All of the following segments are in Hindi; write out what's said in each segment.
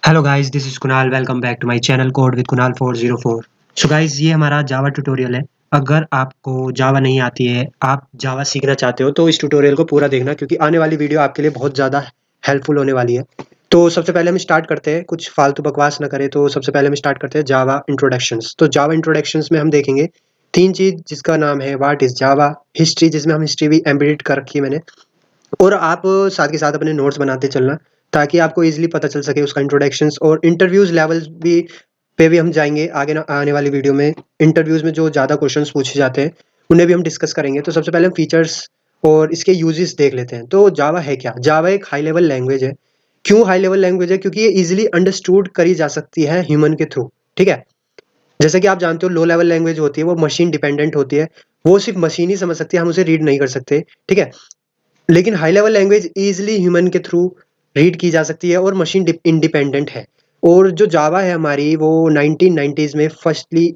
Hello guys, this is Kunal. Welcome back to my channel code with Kunal 404। So guys, ये हमारा जावा ट्यूटोरियल है। अगर आपको जावा नहीं आती है, आप जावा सीखना चाहते हो, तो इस ट्यूटोरियल को पूरा देखना, क्योंकि आने वाली वीडियो आपके लिए बहुत ज़्यादा हेल्पफुल होने वाली है। तो सबसे पहले हम स्टार्ट करते हैं, कुछ फालतू बकवास ना करें। तो सबसे पहले हम स्टार्ट करते हैं जावा इंट्रोडक्शंस। तो जावा इंट्रोडक्शंस में हम देखेंगे तीन चीज़, जिसका नाम है व्हाट इज़ जावा, हिस्ट्री, जिसमें हम हिस्ट्री भी एम्बेडेड कर रखी है मैंने, और आप साथ के साथ अपने नोट्स बनाते चलना, ताकि आपको ईज़िली पता चल सके उसका इंट्रोडक्शंस। और इंटरव्यूज़ लेवल्स भी पे भी हम जाएँगे आगे ना आने वाली वीडियो में। इंटरव्यूज़ में जो ज़्यादा क्वेश्चंस पूछे जाते हैं, उन्हें भी हम डिस्कस करेंगे। तो सबसे पहले हम फीचर्स और इसके यूजेस देख लेते हैं। तो जावा है क्या? जावा एक हाई लेवल लैंग्वेज है। क्यों हाई लेवल लैंग्वेज है? क्योंकि ये ईज़िली अंडरस्टूड करी जा सकती है ह्यूमन के थ्रू, ठीक है? जैसे कि आप जानते हो, लो लेवल लैंग्वेज होती है वो मशीन डिपेंडेंट होती है। वो सिर्फ़ मशीन ही समझ सकती है, हम उसे रीड नहीं कर सकते, ठीक है? लेकिन high level language easily human के थ्रू रीड की जा सकती है और मशीन इंडिपेंडेंट है। और जो जावा है हमारी, वो 1990s में फर्स्टली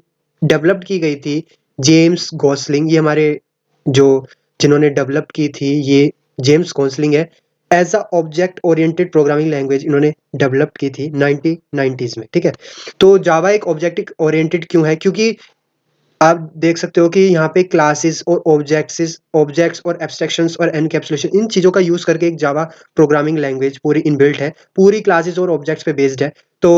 डेवलप्ड की गई थी। जेम्स गॉसलिंग, ये हमारे जो जिन्होंने डेवलप की थी, ये जेम्स गॉसलिंग है। As a object oriented programming language इन्होंने डेवलप की थी 1990s में, ठीक है? तो जावा एक ऑब्जेक्ट ओरिएंटेड क्यों है? क्योंकि आप देख सकते हो कि यहाँ पे क्लासेस और ऑब्जेक्ट्स और एब्स्ट्रैक्शंस और एनकैप्सुलेशन, इन चीज़ों का यूज़ करके एक जावा प्रोग्रामिंग लैंग्वेज पूरी इनबिल्ट है, पूरी क्लासेस और ऑब्जेक्ट्स पे बेस्ड है। तो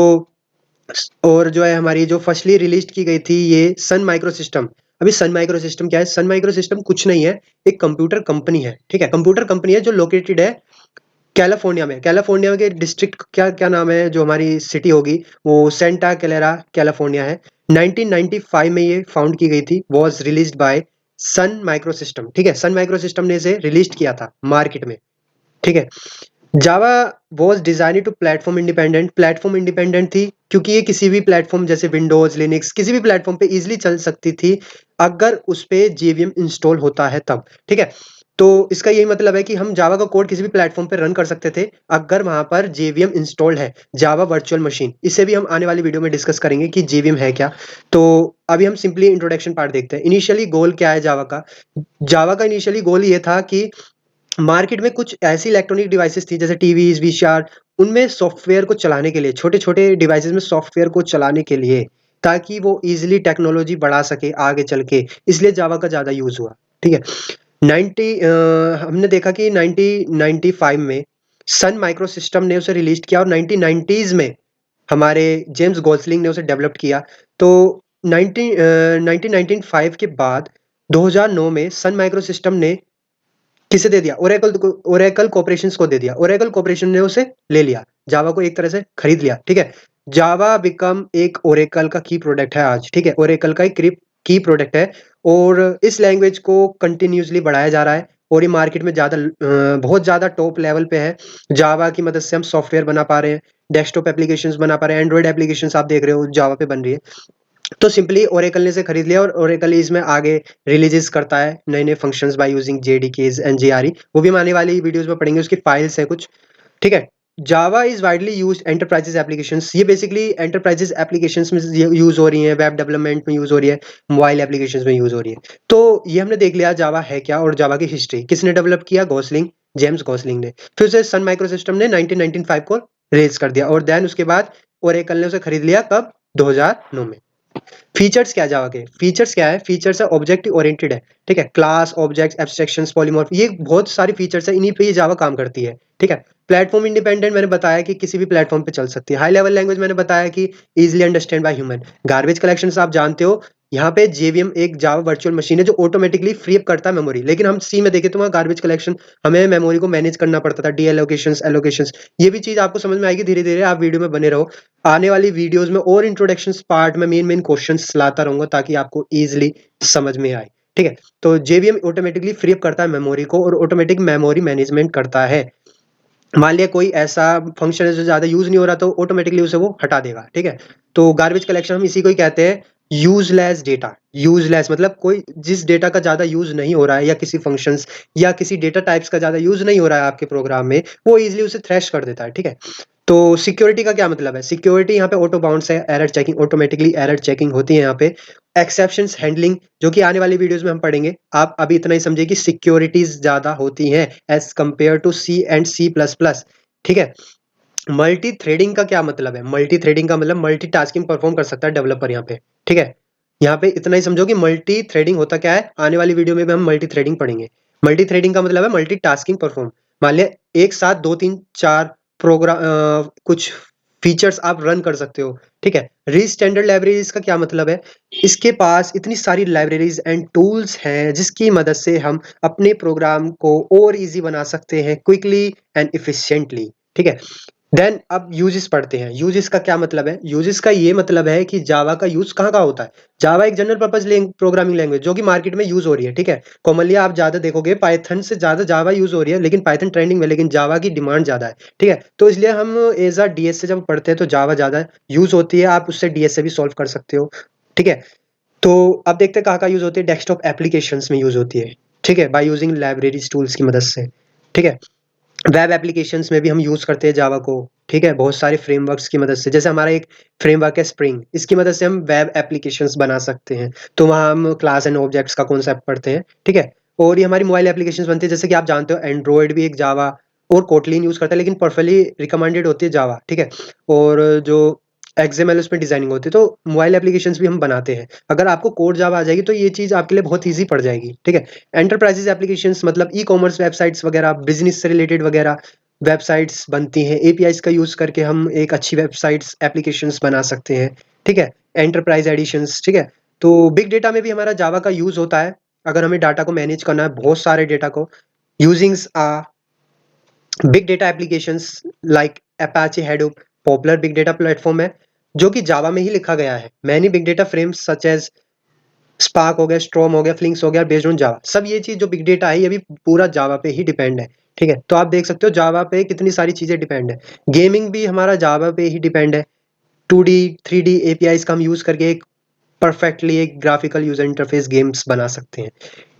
और जो है हमारी, जो फर्स्टली रिलीज की गई थी, ये सन माइक्रो सिस्टम। अभी सन माइक्रो सिस्टम क्या है? सन माइक्रो सिस्टम कुछ नहीं है, एक कंप्यूटर कंपनी है, ठीक है? कंप्यूटर कंपनी है जो लोकेटेड है कैलिफोर्निया में। कैलिफोर्निया के डिस्ट्रिक्ट क्या क्या नाम है, जो हमारी सिटी होगी, वो सेंटा क्लेरा कैलिफोर्निया है। 1995 में ये फाउंड की गई थी, was released by Sun Microsystems, ठीक है? सन माइक्रो सिस्टम ने इसे रिलीज किया था मार्केट में, ठीक है? Java was design to platform independent थी, क्योंकि ये किसी भी प्लेटफॉर्म जैसे विंडोज, लिनक्स, किसी भी प्लेटफॉर्म पे इजीली चल सकती थी, अगर उस पे जेवीएम इंस्टॉल होता है तब, ठीक है? तो इसका यही मतलब है कि हम जावा का कोड किसी भी प्लेटफॉर्म पे रन कर सकते थे, अगर वहां पर जेवीएम इंस्टॉल्ड है, जावा वर्चुअल मशीन। इसे भी हम आने वाली वीडियो में डिस्कस करेंगे कि जेवीएम है क्या। तो अभी हम सिंपली इंट्रोडक्शन पार्ट देखते हैं। इनिशियली गोल क्या है जावा का? जावा का इनिशियली गोल ये था कि मार्केट में कुछ ऐसी इलेक्ट्रॉनिक डिवाइसेस थी, जैसे टीवीज, वीसीआर, उनमें सॉफ्टवेयर को चलाने के लिए, छोटे-छोटे डिवाइसेस में सॉफ्टवेयर को चलाने के लिए, ताकि वो इजीली टेक्नोलॉजी बढ़ा सके आगे चल के, इसलिए जावा का ज़्यादा यूज़ हुआ, ठीक है? हमने देखा कि 1995 में सन माइक्रो सिस्टम ने उसे रिलीज़ किया, और 1990s में हमारे जेम्स गोसलिंग ने उसे डेवलप किया। तो 1995 के बाद 2009 में सन माइक्रो सिस्टम ने किसे दे दिया? ओरेकल कॉर्पोरेशंस को दे दिया। ओरेकल कॉर्पोरेशन ने उसे ले लिया, जावा को एक तरह से खरीद लिया, ठीक है? जावा बिकम एक ओरेकल का की प्रोडक्ट है आज, ठीक है? ओरेकल का एक की प्रोडक्ट है, और इस लैंग्वेज को कंटिन्यूअसली बढ़ाया जा रहा है, और ये मार्केट में बहुत ज़्यादा टॉप लेवल पे है। जावा की मदद से हम सॉफ्टवेयर बना पा रहे हैं, डेस्कटॉप एप्लीकेशंस बना पा रहे हैं, एंड्रॉइड एप्लीकेशंस आप देख रहे हो जावा पे बन रही है। तो सिंपली ओरेकल ने इसे खरीद लिया, और ओरेकल इसमें आगे रिलीजेस करता है नए-नए functions by using JDKs and JRE. वो भी हम आने वाली वीडियोस में पढ़ेंगे, उसकी फाइल्स है कुछ, ठीक है? Java is widely used enterprises applications. ये बेसिकली एंटरप्राइजेस एप्लीकेशंस में यूज हो रही है, वेब डेवलपमेंट में यूज हो रही है, मोबाइल एप्लीकेशंस में यूज हो रही है। तो ये हमने देख लिया जावा है क्या, और जावा की हिस्ट्री किसने डेवलप किया? गॉसलिंग, जेम्स गॉसलिंग ने। फिर उसे सन माइक्रो सिस्टम ने 1995 को रिलीज कर दिया, और देन उसके बाद ओरेकल ने उसे खरीद लिया, कब? 2009 में। फीचर्स क्या है जावा के? फीचर्स क्या है? फीचर्स है ऑब्जेक्ट ओरिएंटेड है, ठीक है? क्लास, ऑब्जेक्ट्स, एब्स्ट्रैक्शंस, पॉलीमॉर्फ, ये बहुत सारी फीचर्स है, इन्हीं पे ये जावा काम करती है, ठीक है? प्लेटफॉर्म इंडिपेंडेंट मैंने बताया कि किसी भी प्लेटफॉर्म पे चल सकती है। हाई लेवल लैंग्वेज मैंने बताया कि easily understand by human. Garbage collections आप जानते हो, यहाँ पे जेवीएम एक जावा वर्चुअल मशीन है जो ऑटोमेटिकली फ्री अप करता है मेमोरी। लेकिन हम सी में देखें तो वहाँ गार्बेज कलेक्शन, हमें मेमोरी को मैनेज करना पड़ता था, डी एलोकेशंस, एलोकेशंस। ये भी चीज आपको समझ में आएगी धीरे धीरे, आप वीडियो में बने रहो। आने वाली वीडियोस में और इंट्रोडक्शंस पार्ट में मेन मेन क्वेश्चंस लाता रहूंगा, ताकि आपको इजीली समझ में आए, ठीक है? तो जेवीएम ऑटोमेटिकली फ्री अप करता है मेमोरी को, और ऑटोमेटिक मेमोरी मैनेजमेंट करता है। मान लिया कोई ऐसा फंक्शन है जो ज्यादा यूज नहीं हो रहा, तो ऑटोमेटिकली उसे वो हटा देगा, ठीक है? तो गार्बेज कलेक्शन हम इसी को ही कहते हैं यूजलेस डेटा। यूजलेस मतलब कोई जिस डेटा का ज्यादा यूज नहीं हो रहा है, या किसी फंक्शंस या किसी डेटा टाइप्स का ज्यादा यूज नहीं हो रहा है आपके प्रोग्राम में, वो इजिली उसे थ्रेश कर देता है, ठीक है? तो सिक्योरिटी का क्या मतलब है? सिक्योरिटी यहाँ पे ऑटो बाउंस है, error checking, automatically error checking होती है यहाँ पे। एक्सेप्शंस हैंडलिंग, जो कि आने वाली वीडियोस में हम पढ़ेंगे। आप अभी इतना ही समझिए कि सिक्योरिटीज ज्यादा होती हैं as compared to C and C plus plus, ठीक है? मल्टी थ्रेडिंग का क्या मतलब है? मल्टी थ्रेडिंग का मतलब मल्टीटास्किंग परफॉर्म कर सकता है डेवलपर यहाँ पे, ठीक है। यहाँ पे इतना ही समझो कि मल्टी थ्रेडिंग होता क्या है, आने वाली वीडियो में भी हम मल्टी थ्रेडिंग पढ़ेंगे। मल्टी थ्रेडिंग का मतलब है मल्टीटास्किंग परफॉर्म। मान लिया एक साथ 2 3 4 प्रोग्राम कुछ फीचर्स आप रन कर सकते हो, ठीक है। रिच स्टैंडर्ड लाइब्रेरीज का क्या मतलब है? इसके पास इतनी सारी लाइब्रेरीज एंड टूल्स हैं जिसकी मदद से हम अपने प्रोग्राम को और इजी बना सकते हैं क्विकली एंड इफिशिएंटली, ठीक है। देन अब यूजेस पढ़ते हैं। यूजेस का क्या मतलब है? यूजेस का ये मतलब है कि जावा का यूज कहाँ कहाँ होता है। जावा एक जनरल पर्पज प्रोग्रामिंग लैंग्वेज जो कि मार्केट में यूज हो रही है, ठीक है। कॉमनली आप ज्यादा देखोगे पाइथन से ज्यादा जावा यूज हो रही है, लेकिन पाइथन ट्रेंडिंग में, लेकिन जावा की डिमांड ज्यादा है, ठीक है। तो इसलिए हम एज अ डीएस से जब पढ़ते हैं तो जावा ज्यादा यूज होती है, आप उससे डीएस से भी सॉल्व कर सकते हो, ठीक है। तो अब देखते हैं कहाँ कहाँ यूज होती है। डेस्कटॉप एप्लीकेशंस में यूज होती है, ठीक है, बाय यूजिंग लाइब्रेरीज टूल्स की मदद से, ठीक है। वेब एप्लीकेशंस में भी हम यूज करते हैं जावा को, ठीक है, बहुत सारे फ्रेमवर्क्स की मदद से। जैसे हमारा एक फ्रेमवर्क है स्प्रिंग, इसकी मदद से हम वेब एप्लीकेशंस बना सकते हैं। तो वहाँ हम क्लास एंड ऑब्जेक्ट्स का कॉन्सेप्ट पढ़ते हैं, ठीक है। और ये हमारी मोबाइल एप्लीकेशंस बनती है, जैसे कि आप जानते हो एंड्रॉयड भी एक जावा और कोटलिन यूज करता है, लेकिन परफेक्टली रिकमेंडेड होती है जावा, ठीक है। और जो एक्सएमएल उसमें डिजाइनिंग होती है, तो मोबाइल एप्लीकेशंस भी हम बनाते हैं। अगर आपको कोड जावा आ जाएगी तो ये चीज आपके लिए बहुत ईजी पड़ जाएगी, ठीक है। एंटरप्राइजेस एप्लीकेशंस मतलब ई कॉमर्स वेबसाइट्स वगैरह, बिजनेस से रिलेटेड वगैरह वेबसाइट्स बनती हैं। एपीआईज का यूज करके हम एक अच्छी वेबसाइट्स एप्लीकेशंस बना सकते हैं, ठीक है। एंटरप्राइज एडिशंस, ठीक है। तो बिग डेटा में भी हमारा जावा का यूज होता है। अगर हमें डाटा को मैनेज करना है, बहुत सारे डेटा को, using big data applications like Apache Hadoop popular big data platform है जो कि जावा में ही लिखा गया है। Many big data frames such as Spark हो गया, स्ट्रॉम हो गया, फ्लिंक्स हो गया, बेस्ड ऑन जावा। सब ये चीज जो बिग डेटा है ये भी पूरा जावा पे ही डिपेंड है, ठीक है। तो आप देख सकते हो जावा पे कितनी सारी चीजें डिपेंड है। गेमिंग भी हमारा जावा पे ही डिपेंड है। 2D 3D एपीआईज का हम यूज करके एक परफेक्टली एक ग्राफिकल यूजर इंटरफेस गेम्स बना सकते हैं।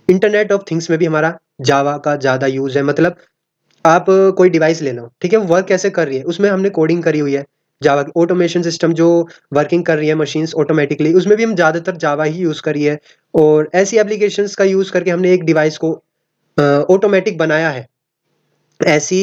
इंटरनेट ऑफ थिंग्स में भी हमारा जावा का ज्यादा यूज है। मतलब आप कोई डिवाइस ले लो, ठीक है, वो वर्क कैसे कर रही है, उसमें हमने कोडिंग करी हुई है। जावा की ऑटोमेशन सिस्टम जो वर्किंग कर रही है मशीन्स ऑटोमेटिकली, उसमें भी हम ज़्यादातर जावा ही यूज़ करी है। और ऐसी एप्लीकेशंस का यूज़ करके हमने एक डिवाइस को ऑटोमेटिक बनाया है। ऐसी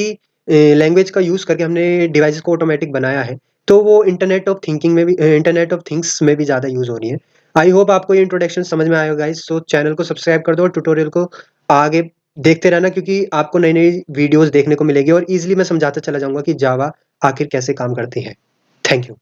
लैंग्वेज का यूज़ करके हमने डिवाइस को ऑटोमेटिक बनाया है। तो वो इंटरनेट ऑफ थिंकिंग में भी, इंटरनेट ऑफ थिंग्स में भी ज़्यादा यूज़ हो रही है। आई होप आपको ये इंट्रोडक्शन समझ में आएगा गाइस। सो चैनल को सब्सक्राइब कर दो और ट्यूटोरियल को आगे देखते रहना, क्योंकि आपको नई नई वीडियोस देखने को मिलेगी और इजीली मैं समझाता चला जाऊंगा कि जावा आखिर कैसे काम करती है। Thank you.